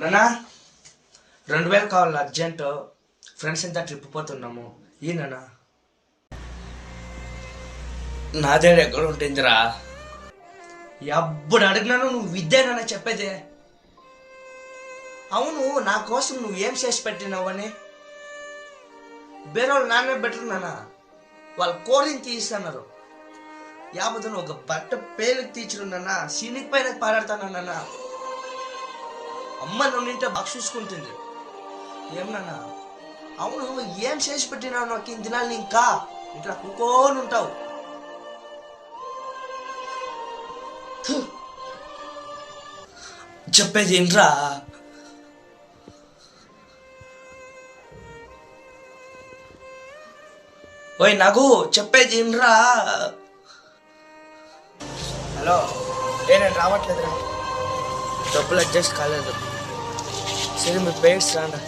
నానా 2000 కావాలి urgent. Friends ఇంత ట్రిప్ పోతున్నాము. ఈ నానా నాదే ఎక్కడ ఉంటుందిరా? ఎప్పుడు అడిగినాను నువ్వు విద్యేనా చెప్పేది? అవును, నా కోసం నువ్వు ఏం చేసి పెట్టినావని? వేరే వాళ్ళు నాన్నే బెటర్ నానా. వాళ్ళు కోరిని తీస్తున్నారు. యాబద్దును ఒక బట్ట పేరుకి తీర్చున్నానా, సీనికి పైన పారాడతానన్నా. అమ్మ నువ్వు నింటే బాగా చూసుకుంటుంది. ఏమన్నా అవును, ఏం చేసి పెట్టినావు నాకు ఇన్ని దినాలు? ఇంకా ఇంట్లో కూకోని ఉంటావు. చెప్పేది ఏంట్రా? ఓయ్ నాకు చెప్పేది ఏంట్రా? హలో, నేను రావట్లేదురా. డబ్బులు అడ్జస్ట్ కాలేదు. సరే మీ పేరెంట్స్ రాండా.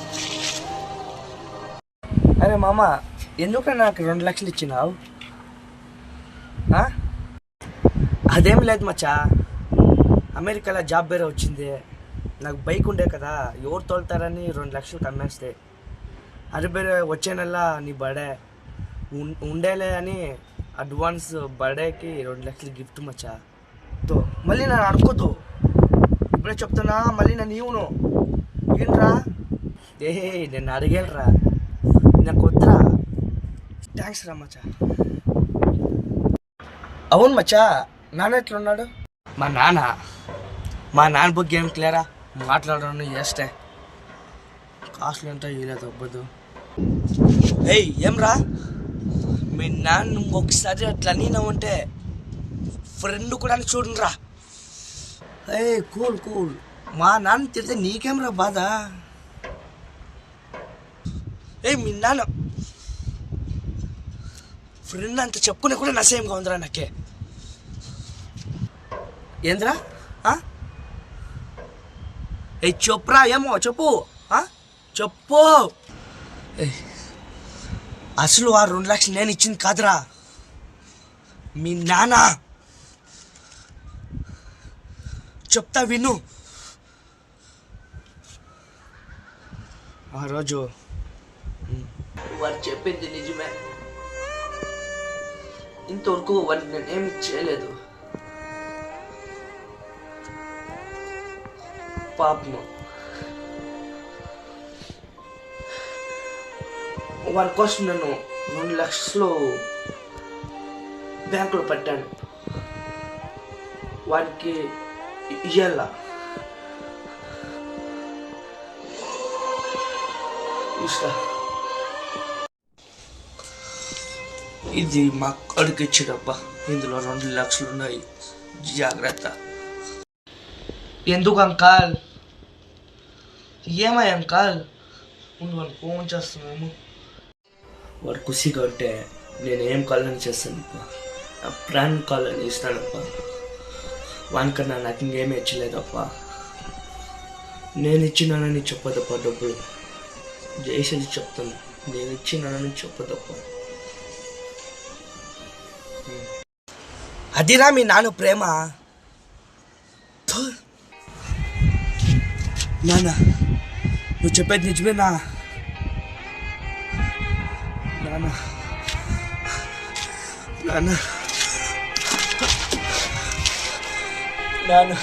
అరే మామ, ఎందుకు నాకు 2 లక్షలు ఇచ్చినావు? అదేం లేదు మచ్చా, అమెరికాలో జాబ్ వేరే వచ్చింది. నాకు బైక్ ఉండే కదా, ఎవరు తోలుతారని 2 లక్షలు కమ్మేస్తే. అది వేరే వచ్చే నెల నీ బర్త్డే ఉండేలే అని అడ్వాన్స్ బర్త్డేకి 2 లక్షలు గిఫ్ట్ మచ్చా. తో మళ్ళీ నన్ను అడుకోద్దు, ఇప్పుడే చెప్తున్నా. మళ్ళీ నన్ను ఇవ్వను. ఏంట్రా? నేను అడిగేలరా, నాకు వద్దురా. థ్యాంక్స్ రా మచ్చా. అవును మచ్చా, నాన్న ఎట్లున్నాడు? మా నాన్న బుక్ ఏం క్లియరా? మాట్లాడడం చేస్తే కాస్ట్లు ఎంతో ఇవ్వలేదు అవ్వదు. ఏం రా మీ నాన్న ఒకసారి అట్లా నేనంటే ఫ్రెండ్ కూడా చూడండిరా. కూల్. మా నాన్న తిడితే నీకేం రా బాధ? మీ నాన్న ఫ్రెండ్ అంత చెప్పుకునే కూడా నసేంగా ఉందిరా నాకే. ఏంద్రా? చెప్పురా, ఏమో చెప్పు. చెప్పు. అసలు ఆ 2 లక్షలు నేను ఇచ్చింది కాదురా, మీ నాన్న. చెప్తా విను. ఆ రోజు వారు చెప్పింది నిజమే. ఇంతవరకు వారికి నేనేమి చేయలేదు. పాపము వారి కోసం నేను 2 లక్షలు బ్యాంకులో పెట్టాను. వారికి ఇయ్యాల. ఇది మా కొడుకు ఇచ్చాడబ్బా. ఇందులో 2 లక్షలు ఉన్నాయి, జాగ్రత్త. ఎందుకు అంకాల్? ఏమై అంకాల్? ముందు వాళ్ళు ఫోన్ చేస్తున్నాము. వాడు ఖుషిగా ఉంటే నేనేం కాలని చేస్తానప్ప, నా ప్రాణ్ కాలని ఇస్తానప్ప. వానికన్నా నాకు ఇంకేమీ ఇచ్చలేదప్ప. నేను ఇచ్చినానని చెప్పదప్ప. డబ్బులు చేసేది చెప్తాను, నేను ఇచ్చినానని చెప్పదప్ప. అదిరా మీ నాన్న ప్రేమ. నాన్న నువ్వు చెప్పేది నిజమేనా? నాన్న నాన్న నాన్న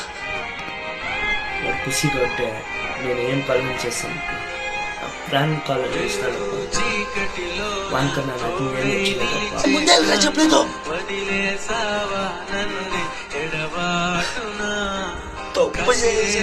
వాడు ఖుషిగా ఉంటే నేను ఏం కాలం చేస్తాను, ప్రాణం కాలం చేస్తాను. వానికన్నా నాకు ఏమి వచ్చింది ముందే చెప్పలేదు. తప్పు చేసి